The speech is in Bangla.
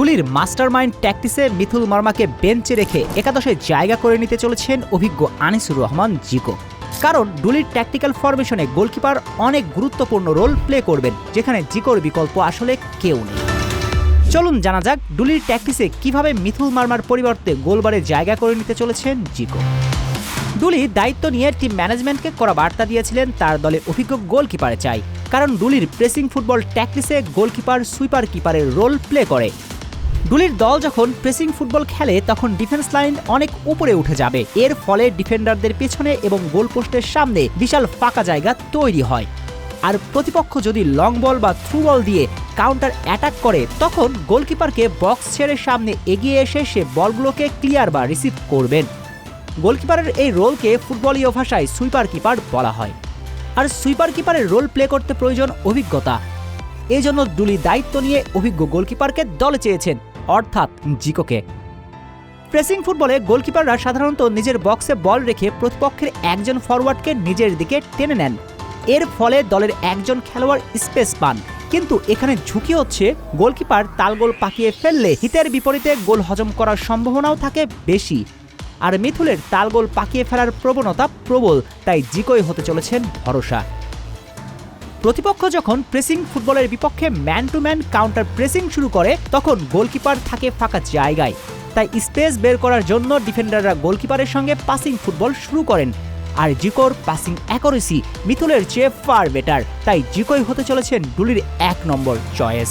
ডুলির মাস্টারমাইন্ড ট্যাকটিসে মিথুল মার্মাকে বেঞ্চে রেখে একাদশে জায়গা করে নিতে চলেছেন অভিজ্ঞ আনিসুর রহমান জিকো। কারণ ডুলির ট্যাকটিক্যাল ফরমেশনে গোলকিপার অনেক গুরুত্বপূর্ণ রোল প্লে করবেন, যেখানে জিকোর বিকল্প আসলে কেউ নেই। চলুন জানা যাক ডুলির ট্যাকটিসে কিভাবে মিথুল মার্মার পরিবর্তে গোলবারে জায়গা করে নিতে চলেছেন জিকো। ডুলি দায়িত্ব নিয়ে টিম ম্যানেজমেন্টকে করা বার্তা দিয়েছিলেন তার দলে অভিজ্ঞ গোলকিপার চাই, কারণ ডুলির প্রেসিং ফুটবল ট্যাকটিসে গোলকিপার সুইপার কিপারের রোল প্লে করে। ডুলির দল যখন প্রেসিং ফুটবল খেলে তখন ডিফেন্স লাইন অনেক উপরে উঠে যাবে, এর ফলে ডিফেন্ডারদের পেছনে এবং গোলপোস্টের সামনে বিশাল ফাঁকা জায়গা তৈরি হয়। আর প্রতিপক্ষ যদি লং বল বা থ্রু বল দিয়ে কাউন্টার অ্যাটাক করে তখন গোলকিপারকে বক্স ছেড়ে সামনে এগিয়ে এসে সে বলগুলোকে ক্লিয়ার বা রিসিভ করবেন। গোলকিপারের এই রোলকে ফুটবলীয় ভাষায় সুইপার কিপার বলা হয়। আর সুইপার কিপারের রোল প্লে করতে প্রয়োজন অভিজ্ঞতা। এই জন্য ডুলি দায়িত্ব নিয়ে অভিজ্ঞ গোলকিপারকে দলে চেয়েছেন, অর্থাৎ জিকোকে। প্রেসিং ফুটবলে গোলকিপাররা সাধারণত নিজের বক্সে বল রেখে প্রতিপক্ষের একজন ফরওয়ার্ডকে নিজের দিকে টেনে নেন, এর ফলে দলের একজন খেলোয়াড় স্পেস পান। কিন্তু এখানে ঝুঁকি হচ্ছে গোলকিপার তালগোল পাকিয়ে ফেললে হিতের বিপরীতে গোল হজম করার সম্ভাবনাও থাকে বেশি। আর মিথুলের তালগোল পাকিয়ে ফেলার প্রবণতা প্রবল, তাই জিকোই হতে চলেছেন ভরসা। প্রতিপক্ষ যখন প্রেসিং ফুটবলের বিপক্ষে man to man counter pressing শুরু করে তখন গোলকিপার থাকে ফাঁকা জায়গায়, তাই স্পেস বের করার জন্য ডিফেন্ডাররা গোলকিপারের সঙ্গে পাসিং ফুটবল শুরু করেন। আর জিকোর পাসিং অ্যাকুরেসি মিথুলের চেয়ে ফার বেটার, তাই জিকোই হতে চলেছেন ডুলির 1 নম্বর চয়েস।